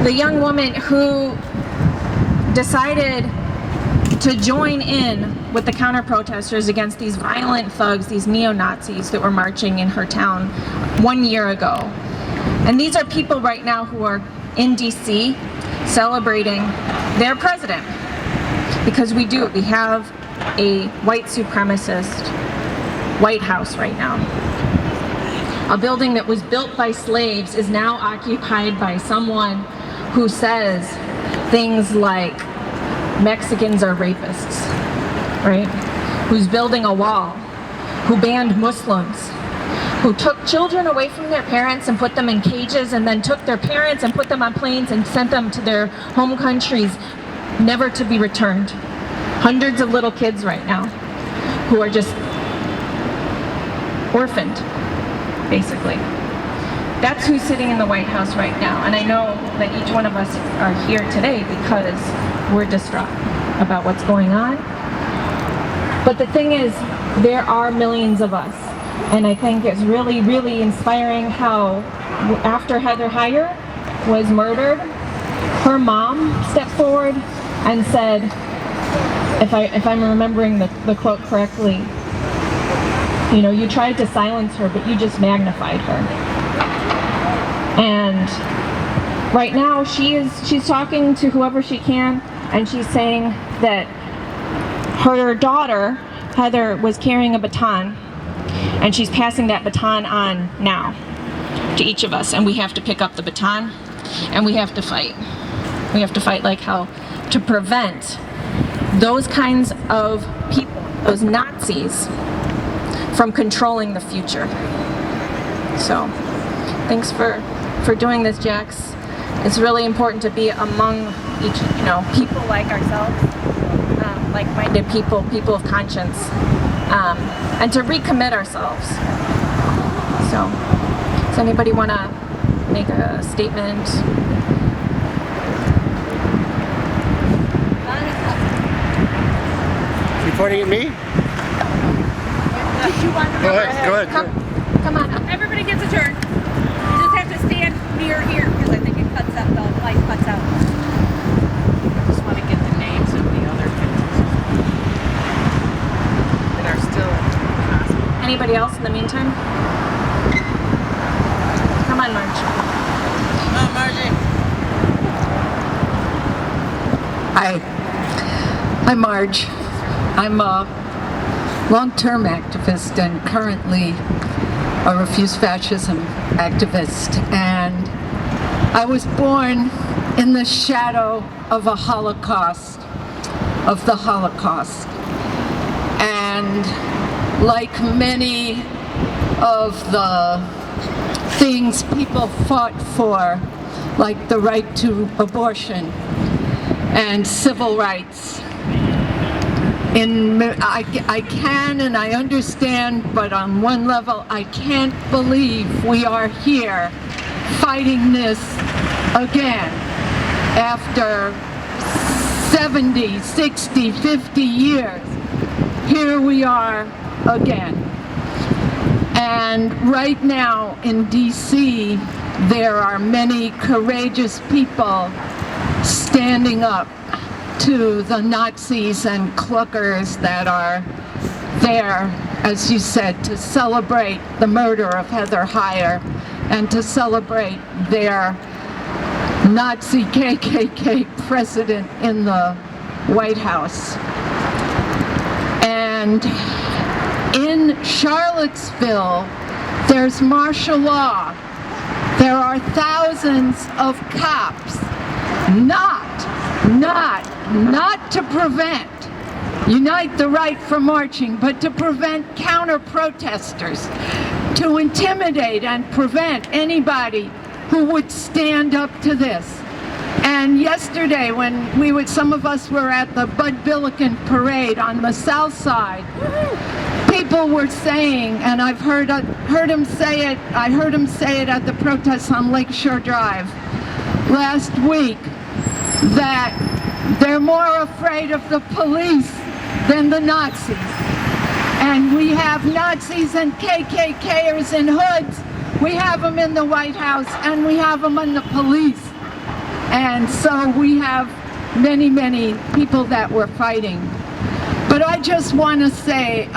the young woman who decided to join in with the counter-protesters against these violent thugs, these neo-Nazis that were marching in her town 1 year ago. And these are people right now who are in DC celebrating their president. Because we have a white supremacist White House right now. A building that was built by slaves is now occupied by someone who says things like Mexicans are rapists, right? Who's building a wall, who banned Muslims, who took children away from their parents and put them in cages, and then took their parents and put them on planes and sent them to their home countries, never to be returned. Hundreds of little kids right now who are just orphaned, basically. That's who's sitting in the White House right now. And I know that each one of us are here today because we're distraught about what's going on. But the thing is, there are millions of us. And I think it's really, really inspiring how after Heather Heyer was murdered, her mom stepped forward and said, if I'm remembering the quote correctly, you know, you tried to silence her, but you just magnified her. And right now she's talking to whoever she can, and she's saying that her daughter, Heather, was carrying a baton, and she's passing that baton on now to each of us, and we have to pick up the baton, and we have to fight. We have to fight like hell to prevent those kinds of people, those Nazis, from controlling the future. So, thanks for doing this, Jax. It's really important to be among each, people like ourselves, like-minded people, people of conscience, and to recommit ourselves. So, does anybody want to make a statement? Pointing at me? Did you want to go ahead. Come on up. Everybody gets a turn. You just have to stand near here because I think it cuts out, the light cuts out. I just want to get the names of the other victims that are still in the hospital. Anybody else in the meantime? Come on, Marge. Come on, Margie. Hi, I'm Marge. I'm a long-term activist and currently a refuse fascism activist. And I was born in the shadow of the Holocaust. And like many of the things people fought for, like the right to abortion and civil rights, I can and I understand, but on one level I can't believe we are here fighting this again after 70, 60, 50 years. Here we are again. And right now in DC there are many courageous people standing up to the Nazis and cluckers that are there, as you said, to celebrate the murder of Heather Heyer and to celebrate their Nazi KKK president in the White House. And in Charlottesville, there's martial law. There are thousands of cops, not to prevent, unite the right for marching, but to prevent counter-protesters, to intimidate and prevent anybody who would stand up to this. And yesterday when some of us were at the Bud Billiken parade on the south side, people were saying, and I've heard him say it, I heard him say it at the protests on Lakeshore Drive last week, that they're more afraid of the police than the Nazis. And we have Nazis and KKKers in hoods. We have them in the White House, and we have them in the police. And so we have many, many people that were fighting. But I just want to say,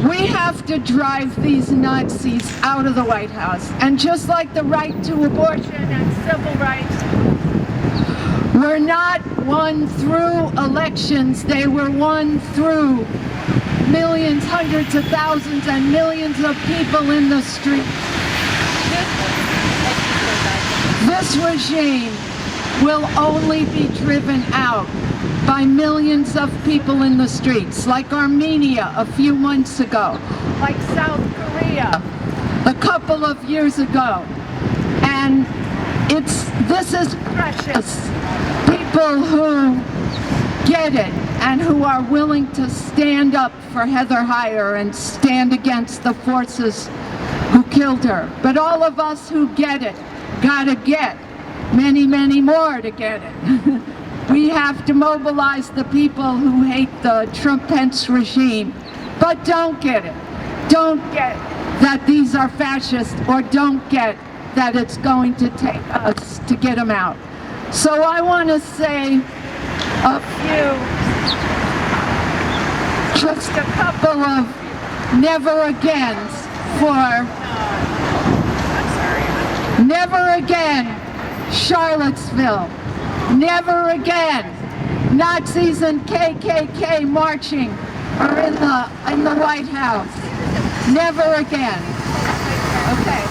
we have to drive these Nazis out of the White House. And just like the right to abortion and civil rights were not won through elections, they were won through millions, hundreds of thousands, and millions of people in the streets. This regime will only be driven out by millions of people in the streets, like Armenia a few months ago, like South Korea a couple of years ago. And this is precious. People who get it and who are willing to stand up for Heather Heyer and stand against the forces who killed her. But all of us who get it gotta get many, many more to get it. We have to mobilize the people who hate the Trump-Pence regime, but don't get it. Don't get that these are fascists, or don't get that it's going to take us to get them out. So I want to say a few, just a couple of never agains for never again Charlottesville, never again Nazis and KKK marching or in the White House, never again. Okay.